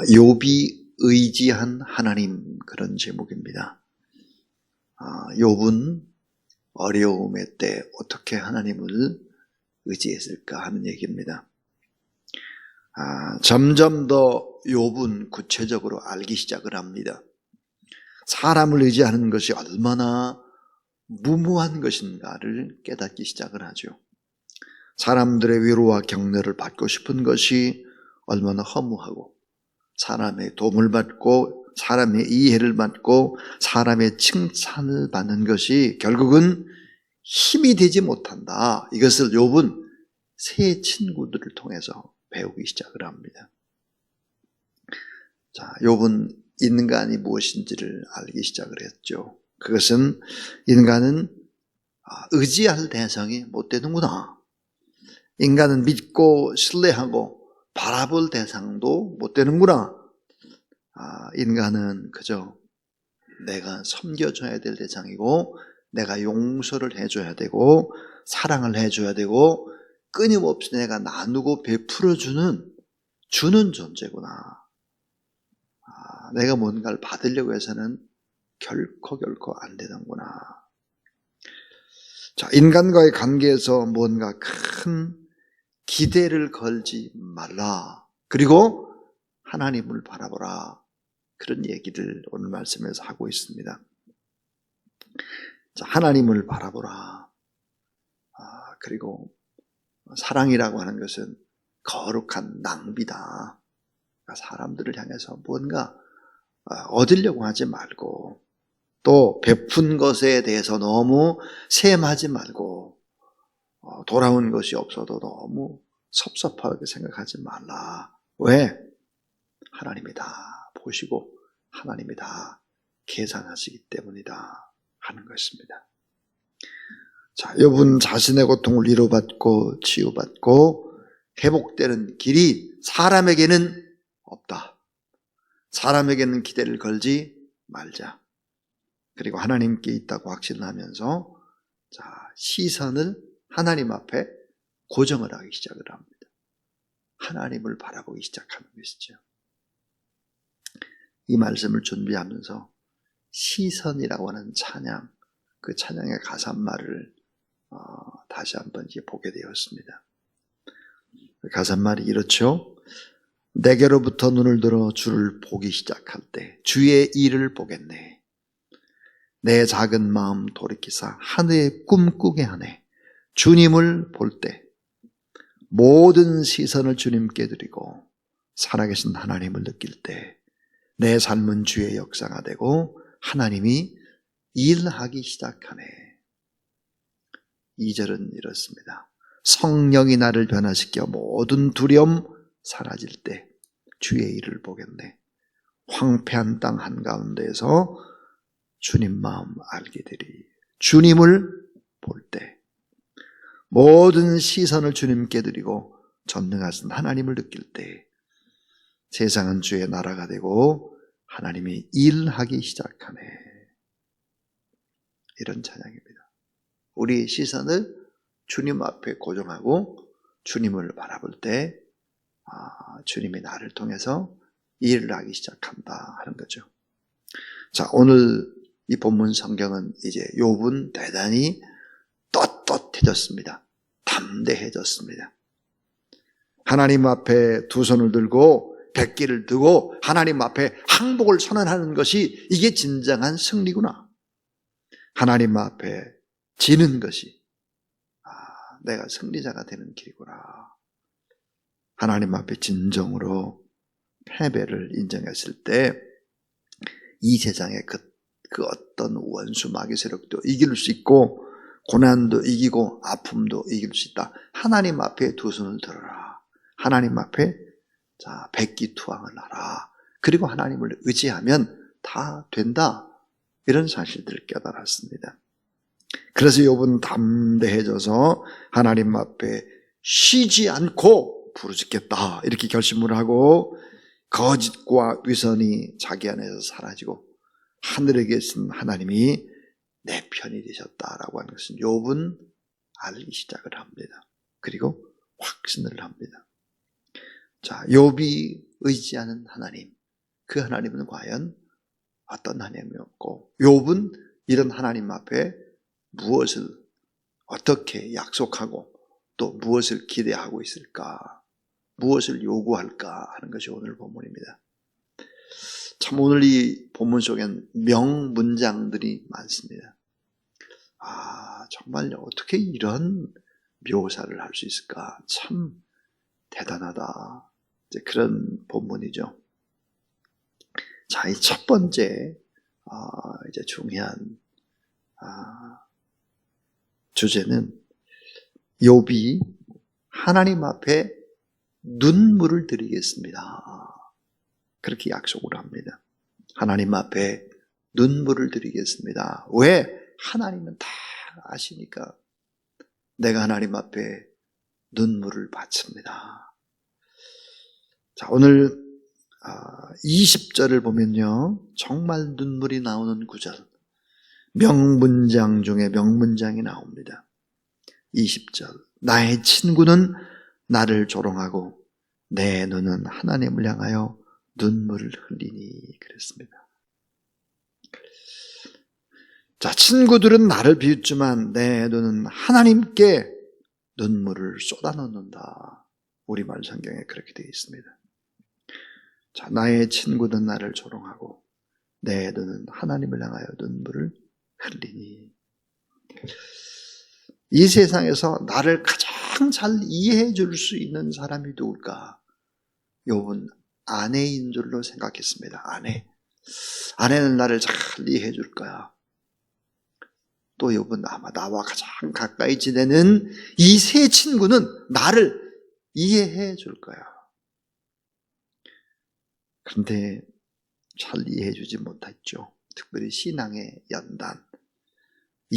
욥이 의지한 하나님, 그런 제목입니다. 욥은 어려움의 때 어떻게 하나님을 의지했을까 하는 얘기입니다. 점점 더 욥은 구체적으로 알기 시작을 합니다. 사람을 의지하는 것이 얼마나 무모한 것인가를 깨닫기 시작을 하죠. 사람들의 위로와 격려를 받고 싶은 것이 얼마나 허무하고, 사람의 도움을 받고 사람의 이해를 받고 사람의 칭찬을 받는 것이 결국은 힘이 되지 못한다. 이것을 욥은 새 친구들을 통해서 배우기 시작을 합니다. 자, 욥은 인간이 무엇인지를 알기 시작을 했죠. 그것은 인간은 의지할 대상이 못 되는구나. 인간은 믿고 신뢰하고 바라볼 대상도 못 되는구나. 인간은 그저 내가 섬겨줘야 될 대상이고, 내가 용서를 해줘야 되고, 사랑을 해줘야 되고, 끊임없이 내가 나누고 베풀어주는 존재구나. 내가 뭔가를 받으려고 해서는 결코 안 되는구나. 자, 인간과의 관계에서 뭔가 큰 기대를 걸지 말라. 그리고 하나님을 바라보라. 그런 얘기를 오늘 말씀에서 하고 있습니다. 자, 하나님을 바라보라. 그리고 사랑이라고 하는 것은 거룩한 낭비다. 그러니까 사람들을 향해서 뭔가 얻으려고 하지 말고, 또 베푼 것에 대해서 너무 셈하지 말고, 돌아온 것이 없어도 너무 섭섭하게 생각하지 말라. 왜? 하나님이 다 보시고 하나님이 다 계산하시기 때문이다 하는 것입니다. 자, 욥은 자신의 고통을 위로받고 치유받고 회복되는 길이 사람에게는 없다. 사람에게는 기대를 걸지 말자. 그리고 하나님께 있다고 확신하면서 시선을 하나님 앞에 고정을 하기 시작을 합니다. 하나님을 바라보기 시작하는 것이죠. 이 말씀을 준비하면서 시선이라고 하는 찬양, 그 찬양의 가사말을 다시 한번 보게 되었습니다. 가사말이 이렇죠. 내게로부터 눈을 들어 주를 보기 시작할 때 주의 일을 보겠네. 내 작은 마음 돌이키사 하늘의 꿈꾸게 하네. 주님을 볼 때 모든 시선을 주님께 드리고 살아계신 하나님을 느낄 때 내 삶은 주의 역사가 되고 하나님이 일하기 시작하네. 2절은 이렇습니다. 성령이 나를 변화시켜 모든 두려움 사라질 때 주의 일을 보겠네. 황폐한 땅 한가운데에서 주님 마음 알게 되리. 주님을 볼 때 모든 시선을 주님께 드리고 전능하신 하나님을 느낄 때 세상은 주의 나라가 되고 하나님이 일하기 시작하네. 이런 찬양입니다. 우리 시선을 주님 앞에 고정하고 주님을 바라볼 때 주님이 나를 통해서 일을 하기 시작한다 하는 거죠. 자, 오늘 이 본문 성경은 이제 욥은 대단히 떳떳해졌습니다. 담대해졌습니다. 하나님 앞에 두 손을 들고 백기를 두고 하나님 앞에 항복을 선언하는 것이 이게 진정한 승리구나. 하나님 앞에 지는 것이 내가 승리자가 되는 길이구나. 하나님 앞에 진정으로 패배를 인정했을 때 이 세상의 그 어떤 원수 마귀 세력도 이길 수 있고 고난도 이기고 아픔도 이길 수 있다. 하나님 앞에 두 손을 들어라. 하나님 앞에 백기투항을 하라. 그리고 하나님을 의지하면 다 된다. 이런 사실들을 깨달았습니다. 그래서 욥은 담대해져서 하나님 앞에 쉬지 않고 부르짖겠다. 이렇게 결심을 하고 거짓과 위선이 자기 안에서 사라지고 하늘에 계신 하나님이 내 편이 되셨다라고 하는 것은 욥은 알기 시작을 합니다. 그리고 확신을 합니다. 자, 욥이 의지하는 하나님, 그 하나님은 과연 어떤 하나님이었고, 욥은 이런 하나님 앞에 무엇을 어떻게 약속하고 또 무엇을 기대하고 있을까, 무엇을 요구할까 하는 것이 오늘 본문입니다. 참 오늘 이 본문 속엔 명문장들이 많습니다. 정말 어떻게 이런 묘사를 할 수 있을까, 참 대단하다, 이제 그런 본문이죠. 자, 이 첫 번째 이제 중요한 주제는 욥이 하나님 앞에 눈물을 드리겠습니다, 그렇게 약속을 합니다. 하나님 앞에 눈물을 드리겠습니다. 왜? 하나님은 다 아시니까 내가 하나님 앞에 눈물을 바칩니다. 자, 오늘 20절을 보면요, 정말 눈물이 나오는 구절, 명문장 중에 명문장이 나옵니다. 20절, 나의 친구는 나를 조롱하고 내 눈은 하나님을 향하여 눈물을 흘리니, 그랬습니다. 자, 친구들은 나를 비웃지만 내 눈은 하나님께 눈물을 쏟아놓는다. 우리말 성경에 그렇게 되어 있습니다. 자, 나의 친구는 나를 조롱하고 내 눈은 하나님을 향하여 눈물을 흘리니. 이 세상에서 나를 가장 잘 이해해 줄 수 있는 사람이 누굴까? 욥은 아내인 줄로 생각했습니다. 아내는 나를 잘 이해해 줄 거야. 또 욥은 아마 나와 가장 가까이 지내는 이 세 친구는 나를 이해해 줄 거야. 그런데 잘 이해해 주지 못했죠. 특별히 신앙의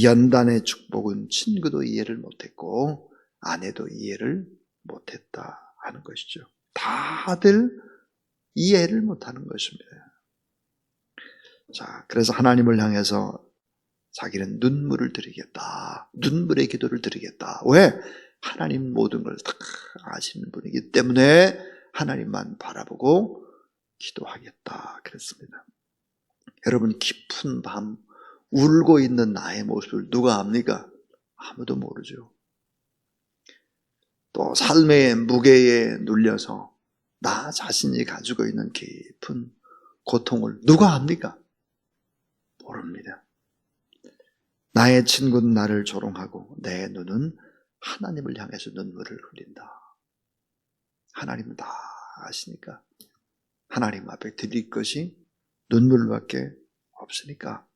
연단의 축복은 친구도 이해를 못했고 아내도 이해를 못했다 하는 것이죠. 다들 이해를 못하는 것입니다. 자, 그래서 하나님을 향해서 자기는 눈물을 드리겠다, 눈물의 기도를 드리겠다. 왜? 하나님 모든 걸 다 아시는 분이기 때문에 하나님만 바라보고 기도하겠다 그랬습니다. 여러분, 깊은 밤 울고 있는 나의 모습을 누가 압니까? 아무도 모르죠. 또 삶의 무게에 눌려서 나 자신이 가지고 있는 깊은 고통을 누가 압니까? 모릅니다. 나의 친구는 나를 조롱하고 내 눈은 하나님을 향해서 눈물을 흘린다. 하나님은 다 아시니까 하나님 앞에 드릴 것이 눈물밖에 없으니까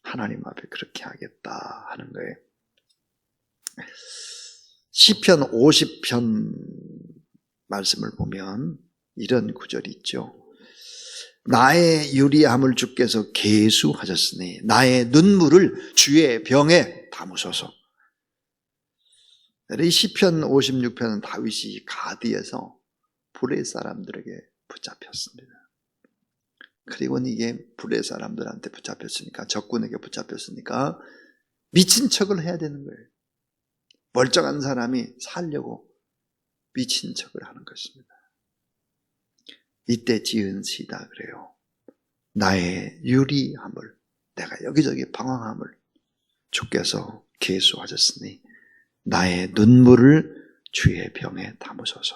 하나님 앞에 그렇게 하겠다 하는 거예요. 시편 50편 말씀을 보면 이런 구절이 있죠. 나의 유리함을 주께서 계수하셨으니 나의 눈물을 주의 병에 담으소서. 이 시편 56편은 다윗이 가드에서 불의 사람들에게 붙잡혔습니다. 그리고 이게 불의 사람들한테 붙잡혔으니까, 적군에게 붙잡혔으니까 미친 척을 해야 되는 거예요. 멀쩡한 사람이 살려고 미친 척을 하는 것입니다. 이때 지은 시다 그래요. 나의 유리함을, 내가 여기저기 방황함을 주께서 계수하셨으니 나의 눈물을 주의 병에 담으소서.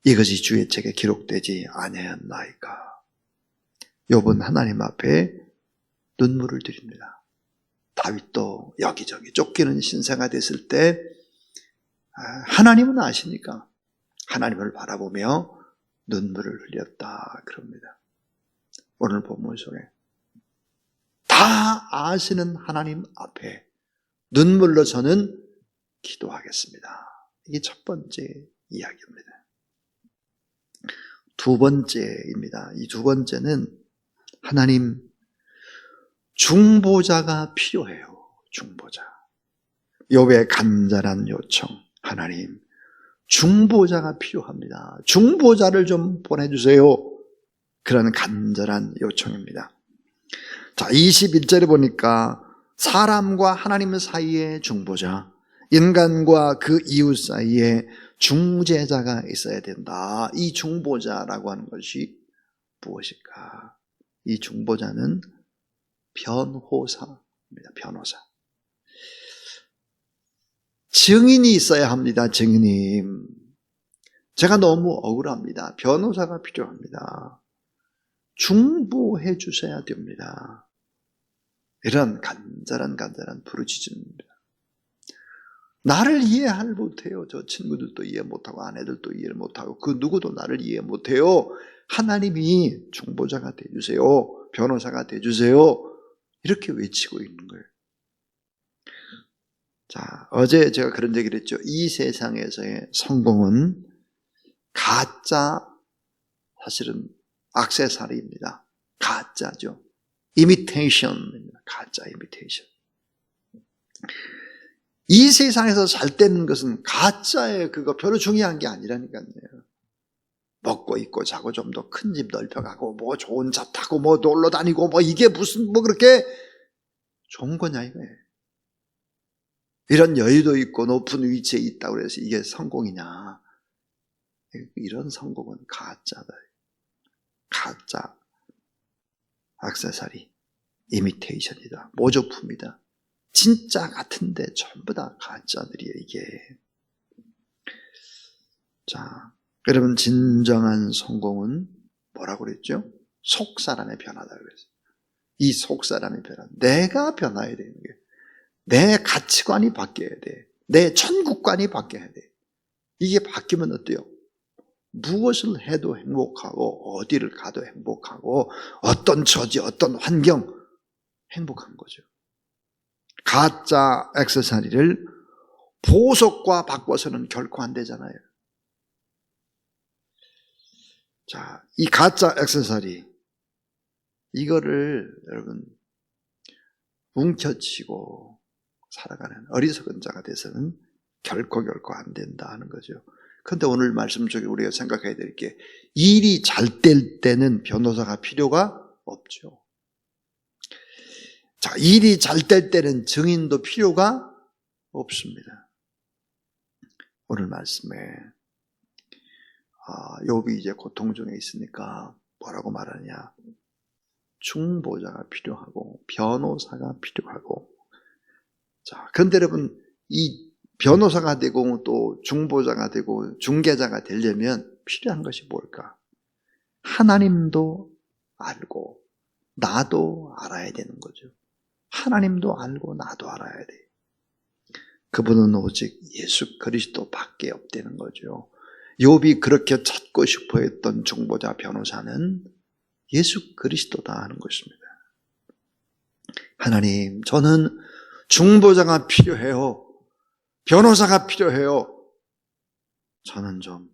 이것이 주의 책에 기록되지 아니하였나이까. 욥은 하나님 앞에 눈물을 드립니다. 다윗도 여기저기 쫓기는 신세가 됐을 때 하나님은 아시니까 하나님을 바라보며 눈물을 흘렸다 그럽니다. 오늘 본문 속에 다 아시는 하나님 앞에 눈물로 저는 기도하겠습니다. 이게 첫 번째 이야기입니다. 두 번째입니다. 이 두 번째는 하나님, 중보자가 필요해요. 중보자. 욥의 간절한 요청, 하나님 중보자가 필요합니다. 중보자를 좀 보내주세요. 그런 간절한 요청입니다. 자, 21절에 보니까 사람과 하나님 사이의 중보자, 인간과 그 이웃 사이에 중재자가 있어야 된다. 이 중보자라고 하는 것이 무엇일까? 이 중보자는 변호사입니다. 변호사. 증인이 있어야 합니다. 증인이. 제가 너무 억울합니다. 변호사가 필요합니다. 중보해 주셔야 됩니다. 이런 간절한 부르짖음입니다. 나를 이해할 못해요. 저 친구들도 이해 못하고 아내들도 이해를 못하고 그 누구도 나를 이해 못해요. 하나님이 중보자가 되어주세요. 변호사가 되어주세요. 이렇게 외치고 있는 거예요. 자, 어제 제가 그런 얘기를 했죠. 이 세상에서의 성공은 가짜, 사실은 액세서리입니다. 가짜죠. 이미테이션입니다. 가짜 이미테이션. 이 세상에서 잘 되는 것은 가짜의 그거 별로 중요한 게 아니라니까요. 먹고 입고 자고 좀 더 큰 집 넓혀가고 뭐 좋은 차 타고 뭐 놀러 다니고 뭐 이게 무슨 뭐 그렇게 좋은 거냐 이거예요. 이런 여유도 있고 높은 위치에 있다고 해서 이게 성공이냐. 이런 성공은 가짜다. 가짜 액세서리, 이미테이션이다. 모조품이다. 진짜 같은데 전부 다 가짜들이에요, 이게. 자, 여러분, 진정한 성공은 뭐라고 그랬죠? 속사람의 변화다 그랬어요. 이 속사람의 변화. 내가 변화해야 되는 거예요. 내 가치관이 바뀌어야 돼. 내 천국관이 바뀌어야 돼. 이게 바뀌면 어때요? 무엇을 해도 행복하고 어디를 가도 행복하고 어떤 처지, 어떤 환경 행복한 거죠. 가짜 액세서리를 보석과 바꿔서는 결코 안 되잖아요. 자, 이 가짜 액세서리 이거를 여러분 뭉쳐치고 살아가는 어리석은 자가 돼서는 결코 안 된다 하는 거죠. 그런데 오늘 말씀 중에 우리가 생각해야 될 게 일이 잘 될 때는 변호사가 필요가 없죠. 자, 일이 잘 될 때는 증인도 필요가 없습니다. 오늘 말씀에 욥이 이제 고통 중에 있으니까 뭐라고 말하냐? 중보자가 필요하고 변호사가 필요하고. 자, 그런데 여러분 이 변호사가 되고 또 중보자가 되고 중개자가 되려면 필요한 것이 뭘까? 하나님도 알고 나도 알아야 되는 거죠. 하나님도 알고 나도 알아야 돼. 그분은 오직 예수 그리스도밖에 없다는 거죠. 욥이 그렇게 찾고 싶어 했던 중보자 변호사는 예수 그리스도다 하는 것입니다. 하나님, 저는 중보자가 필요해요. 변호사가 필요해요. 저는 좀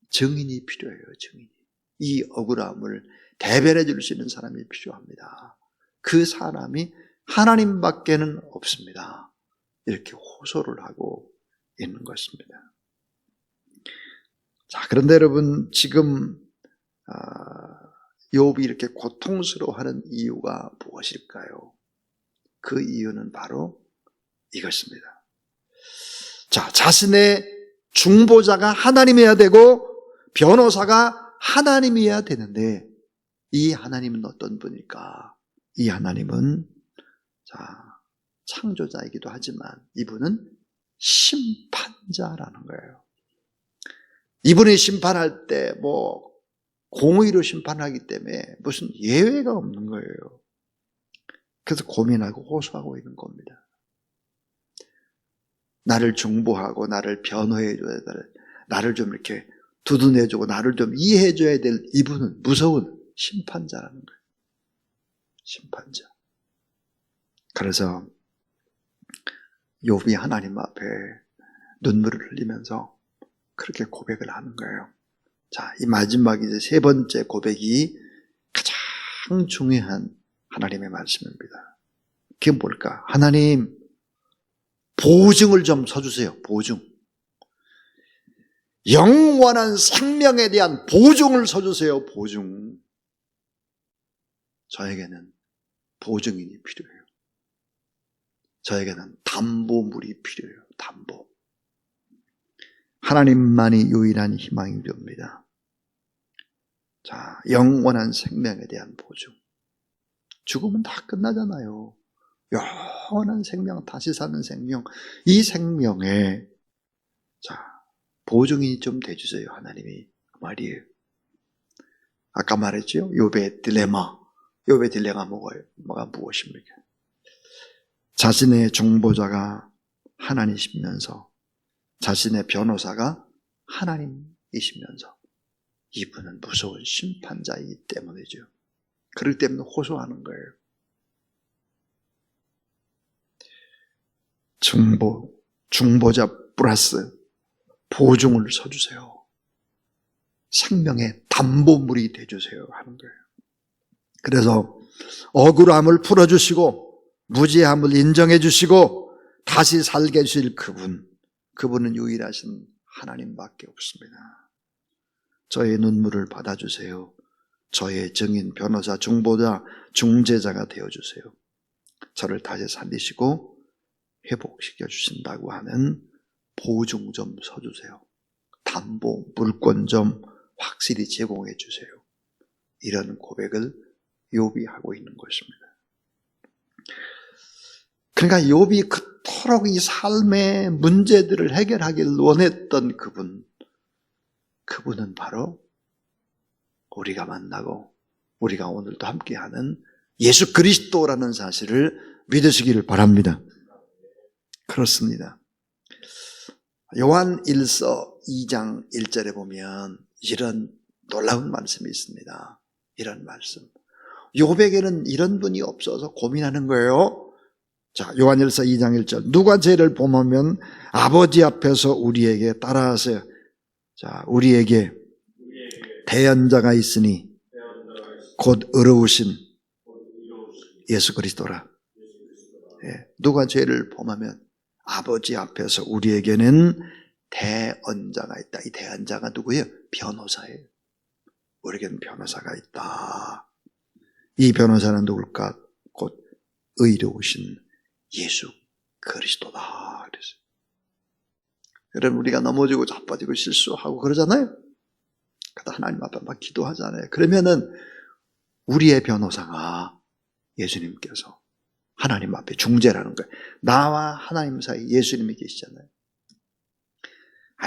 증인이 필요해요. 증인이. 이 억울함을 대변해 줄 수 있는 사람이 필요합니다. 그 사람이 하나님밖에는 없습니다. 이렇게 호소를 하고 있는 것입니다. 자, 그런데 여러분 지금 욥이 이렇게 고통스러워하는 이유가 무엇일까요? 그 이유는 바로 이것입니다. 자, 자신의 중보자가 하나님이어야 되고 변호사가 하나님이어야 되는데 이 하나님은 어떤 분일까? 이 하나님은 창조자이기도 하지만 이분은 심판자라는 거예요. 이분이 심판할 때 공의로 심판하기 때문에 무슨 예외가 없는 거예요. 그래서 고민하고 호소하고 있는 겁니다. 나를 중보하고 나를 변호해줘야 될, 나를 좀 이렇게 두둔해주고 나를 좀 이해해줘야 될 이분은 무서운 심판자라는 거예요. 심판자. 그래서 욥이 하나님 앞에 눈물을 흘리면서 그렇게 고백을 하는 거예요. 자, 이 마지막 이제 세 번째 고백이 가장 중요한 하나님의 말씀입니다. 그게 뭘까? 하나님, 보증을 좀 서주세요. 보증. 영원한 생명에 대한 보증을 서주세요. 보증. 저에게는 보증인이 필요해요. 저에게는 담보물이 필요해요. 담보. 하나님만이 유일한 희망이 됩니다. 자, 영원한 생명에 대한 보증. 죽으면 다 끝나잖아요. 영원한 생명, 다시 사는 생명. 이 생명에 자, 보증이 좀 돼주세요. 하나님이 그 말이에요. 아까 말했죠? 욥의 딜레마. 욥의 딜레마가 뭐가 무엇입니까? 자신의 중보자가 하나님이시면서 자신의 변호사가 하나님이시면서 이분은 무서운 심판자이기 때문이죠. 그렇기 때문에 호소하는 거예요. 중보자 플러스 보증을 서주세요. 생명의 담보물이 돼주세요 하는 거예요. 그래서 억울함을 풀어주시고 무지함을 인정해 주시고 다시 살게 해주실 그분은 유일하신 하나님밖에 없습니다. 저의 눈물을 받아주세요. 저의 증인, 변호사, 중보자, 중재자가 되어주세요. 저를 다시 살리시고 회복시켜 주신다고 하는 보증 좀 서주세요. 담보, 물권 좀 확실히 제공해 주세요. 이런 고백을 욥이 하고 있는 것입니다. 그러니까 욥이 그토록 이 삶의 문제들을 해결하길 원했던 그분은 바로 우리가 만나고 우리가 오늘도 함께하는 예수 그리스도라는 사실을 믿으시기를 바랍니다. 그렇습니다. 요한 1서 2장 1절에 보면 이런 놀라운 말씀이 있습니다. 이런 말씀. 욥에게는 이런 분이 없어서 고민하는 거예요. 자, 요한일서 2장 1절. 누가 죄를 범하면 아버지 앞에서 우리에게 따라하세요. 자, 우리에게 대언자가 있으니 곧 의로우신 예수 그리스도라. 예, 누가 죄를 범하면 아버지 앞에서 우리에게는 대언자가 있다. 이 대언자가 누구예요? 변호사예요. 우리에게는 변호사가 있다. 이 변호사는 누굴까? 곧 의로우신 예수 그리스도다. 그랬어요. 여러분, 우리가 넘어지고 자빠지고 실수하고 그러잖아요. 그러다 하나님 앞에 막 기도하잖아요. 그러면은 우리의 변호사가 예수님께서 하나님 앞에 중재라는 거예요. 나와 하나님 사이 예수님이 계시잖아요.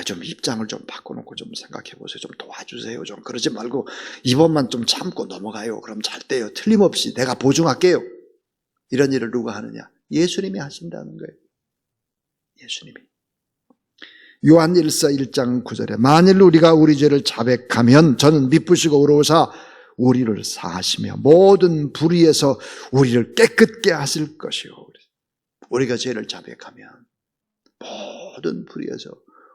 좀 입장을 좀 바꿔놓고 좀 생각해 보세요. 좀 도와주세요. 좀 그러지 말고 이번만 좀 참고 넘어가요. 그럼 잘 돼요. 틀림없이 내가 보증할게요. 이런 일을 누가 하느냐? 예수님이 하신다는 거예요. 예수님이. 요한 1서 1장 9절에 만일 우리가 우리 죄를 자백하면 저는 미쁘시고 의로우사 우리를 사하시며 모든 불의에서 우리를 깨끗게 하실 것이요. 우리가 죄를 자백하면 모든 불의에서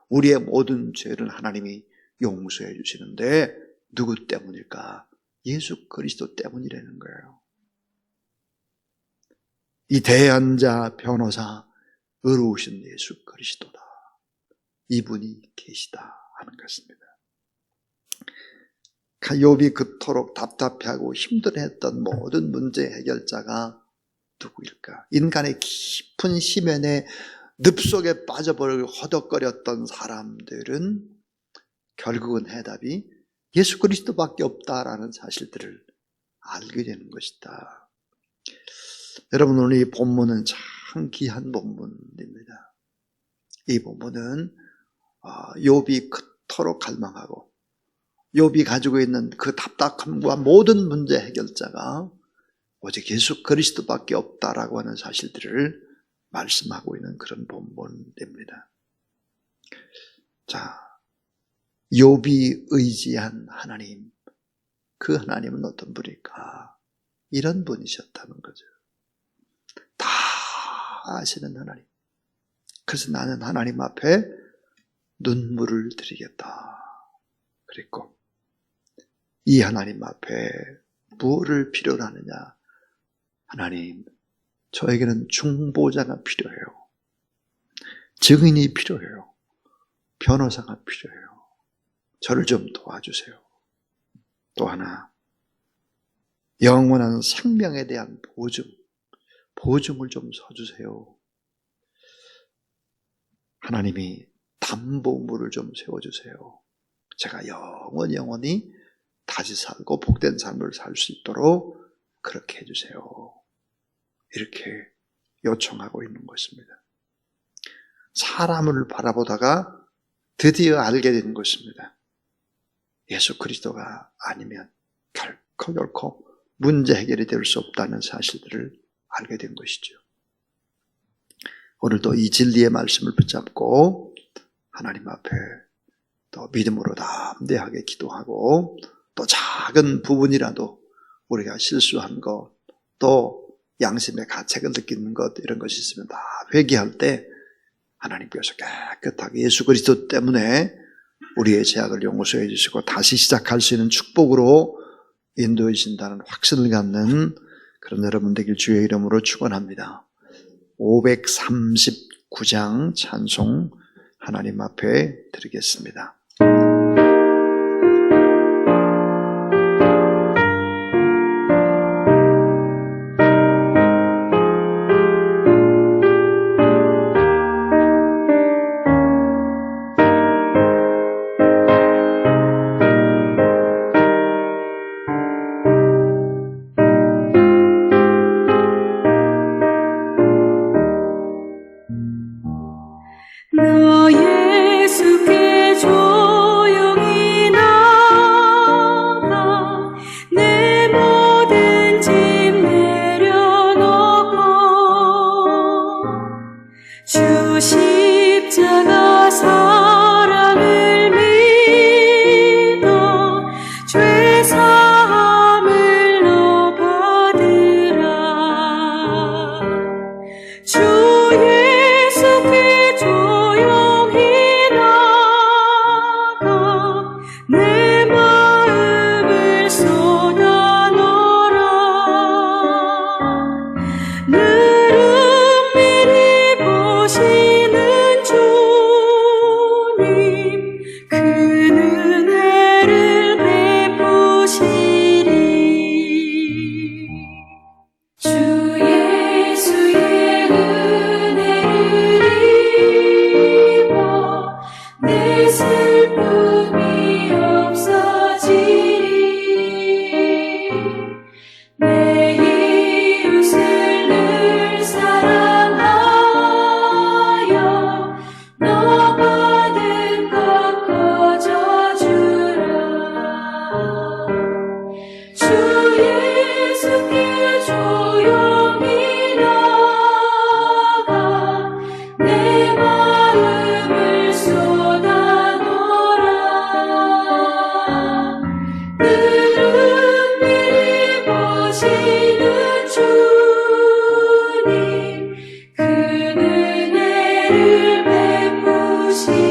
우리의 모든 죄를 하나님이 용서해 주시는데 누구 때문일까? 예수 그리스도 때문이라는 거예요. 이 대언자 변호사 의로우신 예수 그리스도다. 이분이 계시다 하는 것입니다. 욥이 그토록 답답해하고 힘들어했던 모든 문제 해결자가 누구일까? 인간의 깊은 심연의 늪속에 빠져버리고 허덕거렸던 사람들은 결국은 해답이 예수 그리스도밖에 없다라는 사실들을 알게 되는 것이다. 여러분, 오늘 이 본문은 참 귀한 본문입니다. 이 본문은 욥이 그토록 갈망하고 욥이 가지고 있는 그 답답함과 모든 문제 해결자가 오직 예수 그리스도밖에 없다라고 하는 사실들을 말씀하고 있는 그런 본문입니다. 자, 욥이 의지한 하나님, 그 하나님은 어떤 분일까? 이런 분이셨다는 거죠. 다 아시는 하나님. 그래서 나는 하나님 앞에 눈물을 드리겠다 그랬고, 이 하나님 앞에 무엇을 필요로 하느냐? 하나님, 저에게는 중보자가 필요해요. 증인이 필요해요. 변호사가 필요해요. 저를 좀 도와주세요. 또 하나, 영원한 생명에 대한 보증을 좀 서주세요. 하나님이 담보물을 좀 세워주세요. 제가 영원히 다시 살고 복된 삶을 살 수 있도록 그렇게 해주세요. 이렇게 요청하고 있는 것입니다. 사람을 바라보다가 드디어 알게 된 것입니다. 예수 그리스도가 아니면 결코 문제 해결이 될 수 없다는 사실들을 알게 된 것이죠. 오늘도 이 진리의 말씀을 붙잡고 하나님 앞에 또 믿음으로 담대하게 기도하고, 또 작은 부분이라도 우리가 실수한 것, 또 양심의 가책을 느끼는 것, 이런 것이 있으면 다 회개할 때 하나님께서 깨끗하게 예수 그리스도 때문에 우리의 죄악을 용서해 주시고 다시 시작할 수 있는 축복으로 인도해 주신다는 확신을 갖는 그런 여러분 되길 주의 이름으로 축원합니다. 539장 찬송 하나님 앞에 드리겠습니다. 나 예수께 조용히 나가 내 모든 짐 내려놓고 주 십자가 사랑을 믿어 죄 사함을 너 받으라. 주 예수께 조용히 나가 내 마음을 쏟아 놓으라. 늘 은밀히 보시는 주님 그 은혜를 베푸시리. 주 예수의 은혜를 입어 내 슬픔이 없어지리. 내 이웃을 늘 사랑하여 너 받은 것 거저주라. 주 예수께 조용히 나가 내 마음을 쏟아 놓으라. 늘 은밀히 보시는 주님 그 은혜를 베푸시리.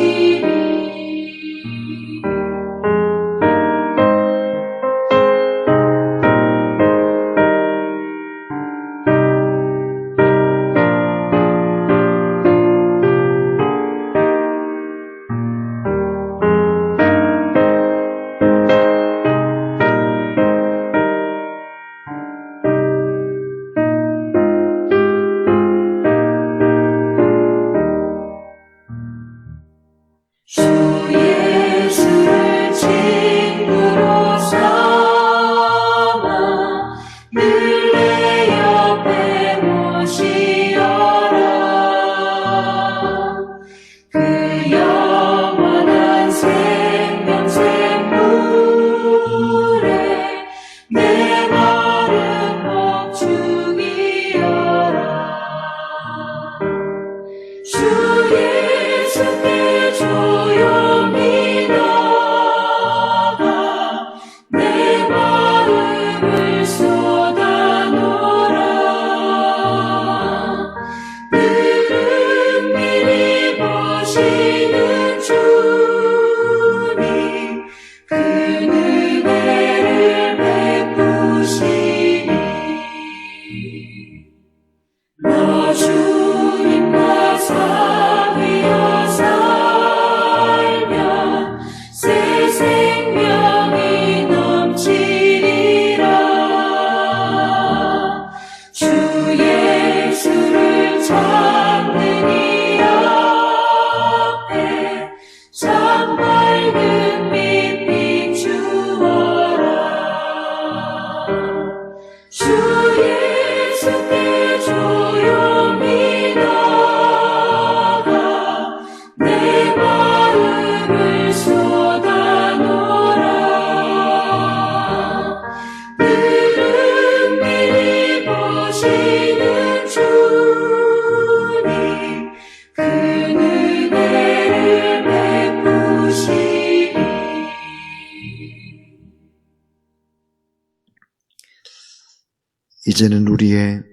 이제는 우리의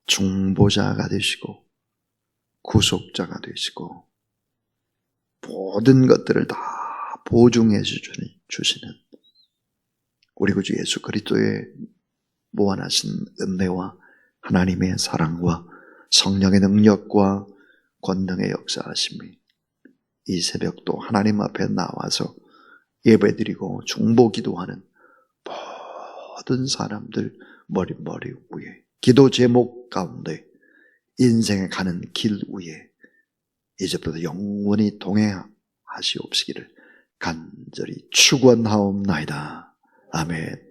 중보자가 되시고 구속자가 되시고 모든 것들을 다 보증해 주시는 우리 구주 예수 그리스도의 무한하신 은혜와 하나님의 사랑과 성령의 능력과 권능의 역사하심이 이 새벽도 하나님 앞에 나와서 예배드리고 중보기도하는 모든 사람들 머리 위에 기도 제목 가운데 인생에 가는 길 위에 이제부터 영원히 동행하시옵시기를 간절히 축원하옵나이다. 아멘.